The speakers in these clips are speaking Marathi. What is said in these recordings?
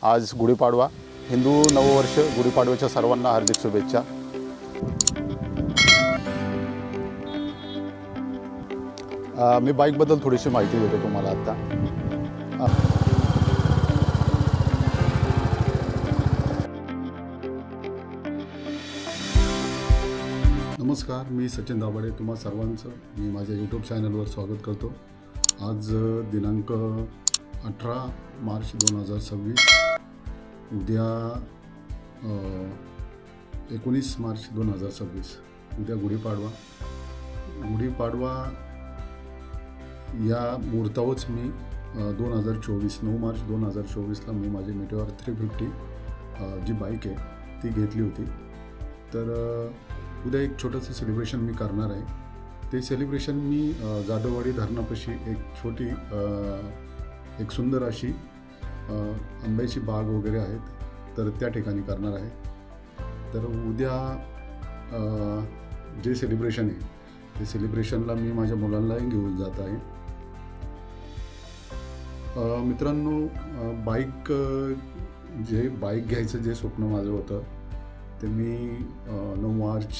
आज गुढीपाडवा, हिंदू नववर्ष, गुढीपाडव्याच्या सर्वांना हार्दिक शुभेच्छा। मी बाईकबद्दल थोडीशी माहिती देतो तुम्हाला आता। नमस्कार, मी सचिन दाभाडे, तुम्हा सर्वांचं मी माझ्या यूट्यूब चॅनलवर स्वागत करतो। आज दिनांक 18 मार्च 2026, उद्या 19 मार्च 2026, उद्या गुढीपाडवा या मुहूर्तावरच मी 9 मार्च 2024ला मी माझी मेटेओर 350 जी बाईक आहे ती घेतली होती। तर उद्या एक छोटंसं सेलिब्रेशन मी करणार आहे। ते सेलिब्रेशन मी जाधववाडी धरणापाशी एक सुंदर अशी आंब्याची बाग वगैरे आहेत, तर त्या ठिकाणी करणार आहे। तर उद्या जे सेलिब्रेशन आहे ते सेलिब्रेशनला मी माझ्या मुलांनाही घेऊन जात आहे। मित्रांनो, बाईक घ्यायचं जे स्वप्न माझं होतं ते मी 9 मार्च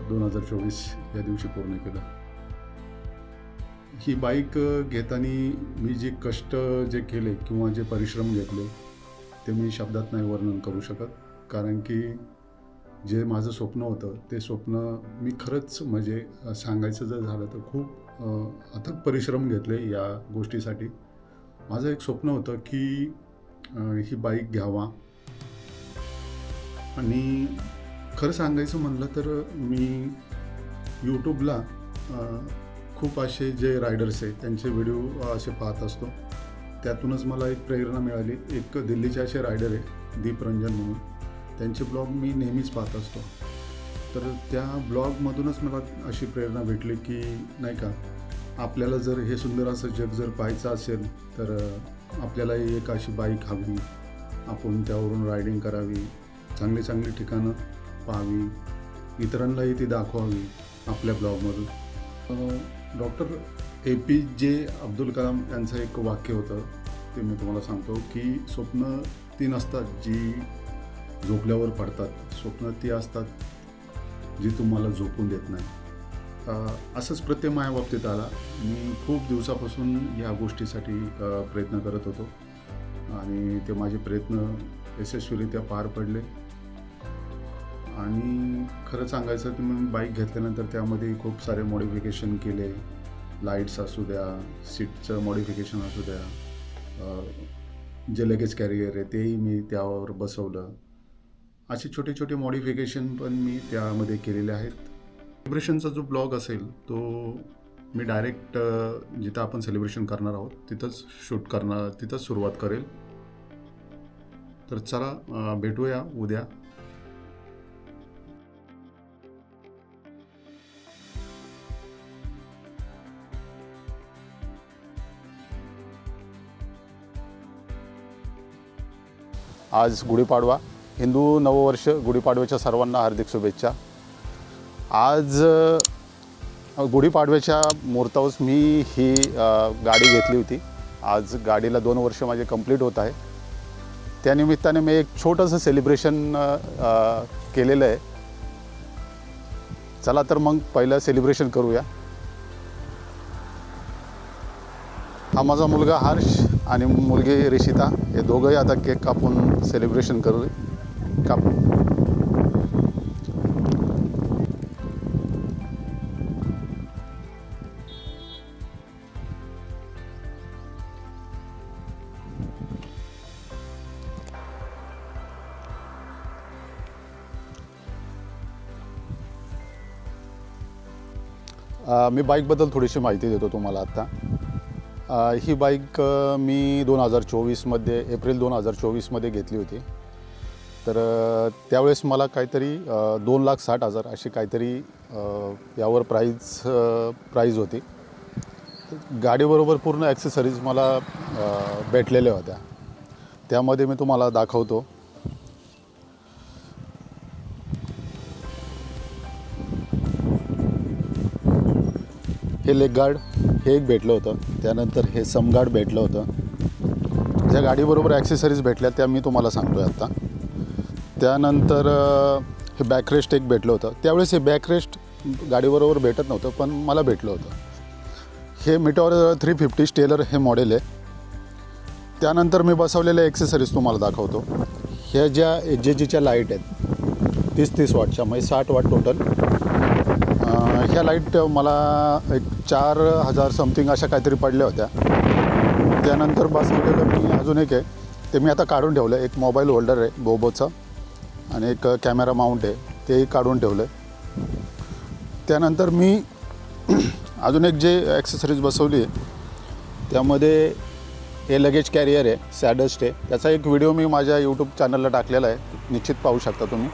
2024 या दिवशी पूर्ण केलं। ही बाईक घेताना मी जे कष्ट केले किंवा जे परिश्रम घेतले ते मी शब्दात नाही वर्णन करू शकत, कारण की जे माझं स्वप्न होतं ते स्वप्न मी खरंच म्हणजे सांगायचं जर झालं तर खूप अथक परिश्रम घेतले या गोष्टीसाठी। माझं एक स्वप्न होतं की ही बाईक घ्यावा, आणि खरं सांगायचं म्हणलं तर मी यूट्यूबला खूप असे जे रायडर्स आहेत त्यांचे व्हिडिओ असे पाहत असतो। त्यातूनच मला एक प्रेरणा मिळाली। एक दिल्लीचे असे रायडर आहे दीप रंजन म्हणून, त्यांचे ब्लॉग मी नेहमीच पाहत असतो। तर त्या ब्लॉगमधूनच मला अशी प्रेरणा भेटली की नाही का, आपल्याला जर हे सुंदर असं जग जर पाहायचं असेल तर आपल्यालाही एक अशी बाईक हवी, आपण त्यावरून रायडिंग करावी, चांगली ठिकाणं पाहावी, इतरांनाही ती दाखवावी आपल्या ब्लॉगमधून। डॉक्टर APJ अब्दुल कलाम यांचं एक वाक्य होतं, ते मी तुम्हाला सांगतो की स्वप्न ती नसतात जी झोपल्यावर पडतात, स्वप्न ती असतात जी तुम्हाला झोपून देत नाही। असंच प्रत्येक माझ्या बाबतीत आला। मी खूप दिवसापासून ह्या गोष्टीसाठी प्रयत्न करत होतो आणि ते माझे प्रयत्न यशस्वीरित्या पार पडले। आणि खरं सांगायचं तर मी बाईक घेतल्यानंतर त्यामध्ये खूप सारे मॉडिफिकेशन केले। लाईट्स असू द्या, सीटचं मॉडिफिकेशन असू द्या, जे लगेज कॅरियर आहे तेही मी त्यावर बसवलं। असे छोटे मॉडिफिकेशन पण मी त्यामध्ये केलेले आहेत। सेलिब्रेशनचा जो ब्लॉग असेल तो मी डायरेक्ट जिथं आपण सेलिब्रेशन करणार आहोत तिथंच सुरुवात करेल। तर चला भेटूया उद्या। आज गुढीपाडवा, हिंदू नववर्ष, गुढीपाडव्याच्या सर्वांना हार्दिक शुभेच्छा। आज गुढीपाडव्याच्या मुहूर्तावरच मी ही गाडी घेतली होती। आज गाडीला 2 वर्ष माझे कंप्लीट होत आहे। त्यानिमित्ताने मी एक छोटंसं सेलिब्रेशन केलेलं आहे। चला तर मग पहिलं सेलिब्रेशन करूया। हा माझा मुलगा हर्ष आणि मुलगी रिशिता, हे दोघंही आता केक कापून सेलिब्रेशन करू। मी बाईकबद्दल थोडीशी माहिती देतो तुम्हाला आता। ही बाईक मी 2024मध्ये एप्रिल 2024मध्ये घेतली होती। तर त्यावेळेस मला काहीतरी 2,60,000 अशी काहीतरी यावर प्राईज होती। गाडीबरोबर पूर्ण ॲक्सेसरीज मला भेटलेल्या होत्या, त्यामध्ये मी तुम्हाला दाखवतो। हे लेग गार्ड हे एक भेटलं होतं, त्यानंतर हे सम गार्ड भेटलं होतं, ज्या गाडीबरोबर ॲक्सेसरीज भेटल्या त्या मी तुम्हाला सांगतो आहे आत्ता. त्यानंतर हे बॅकरेस्ट एक भेटलं होतं. त्यावेळेस हे बॅकरेस्ट गाडीबरोबर भेटत नव्हतं, पण मला भेटलं होतं. हे मिटॉर 350 स्टेलर हे मॉडेल आहे. त्यानंतर मी बसवलेल्या ॲक्सेसरीज तुम्हाला दाखवतो. ह्या ज्या HJGच्या लाईट आहेत 30-30 वॉटच्या, म्हणजे 60 वॉट टोटल. ह्या लाईट मला एक 4000 समथिंग अशा काहीतरी पडल्या होत्या. त्यानंतर बसवलेलं मी अजून एक आहे, ते मी आता काढून ठेवलं. एक मोबाईल होल्डर आहे बोबोचा आणि एक कॅमेरा माउंट आहे, तेही काढून ठेवलं आहे. त्यानंतर मी अजून एक जे ॲक्सेसरीज बसवली आहे त्यामध्ये हे लगेज कॅरियर आहे, सॅडस्ट आहे. त्याचा एक व्हिडिओ मी माझ्या यूट्यूब चॅनलला टाकलेला आहे, निश्चित पाहू शकता तुम्ही.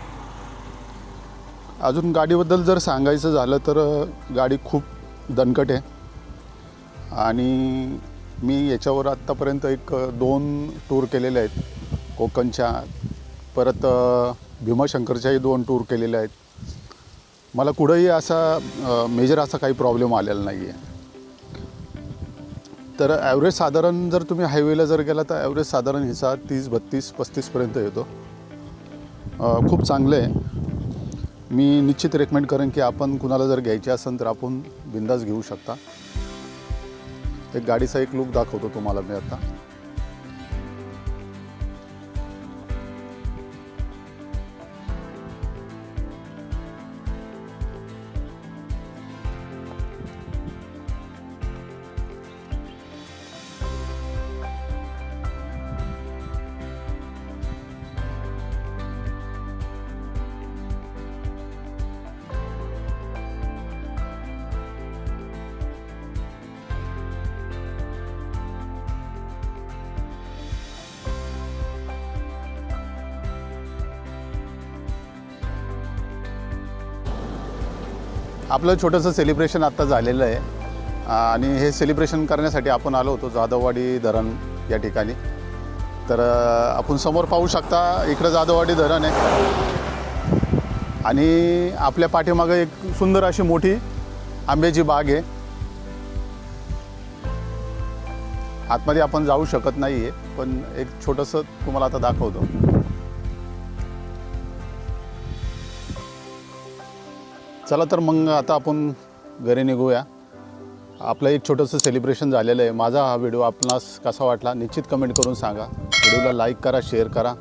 अजून गाडीबद्दल जर सांगायचं झालं तर गाडी खूप दणकट आहे आणि मी याच्यावर आत्तापर्यंत एक 2 टूर केलेले आहेत. कोकणच्या, परत भीमाशंकरच्याही 2 टूर केलेल्या आहेत. मला कुठंही असा मेजर असा काही प्रॉब्लेम आलेला नाही आहे. तर ॲव्हरेज साधारण जर तुम्ही हायवेला जर गेला तर ॲव्हरेज साधारण हिचा 30, 32, 35पर्यंत येतो. खूप चांगलं आहे. मी निश्चित रेकमेंड करेन की आपण कुणाला जर घ्यायची असेल तर आपण बिंदास घेऊ शकता. एक गाडीचा एक लुक दाखवतो तुम्हाला मी आता. आपलं छोटंसं सेलिब्रेशन आत्ता झालेलं आहे आणि हे सेलिब्रेशन करण्यासाठी आपण आलो होतो जाधववाडी धरण या ठिकाणी. तर आपण समोर पाहू शकता, इकडं जाधववाडी धरण आहे आणि आपल्या पाठीमागं एक सुंदर अशी मोठी आंब्याची बाग आहे. आतमध्ये आपण जाऊ शकत नाही आहे, पण एक छोटंसं तुम्हाला आता दाखवतो. चला तर मग आता आपण घरी निघूया. आपलं एक छोटंसं सेलिब्रेशन झालेलं आहे. माझा हा व्हिडिओ आपणास कसा वाटला निश्चित कमेंट करून सांगा. व्हिडिओला लाईक करा, शेअर करा.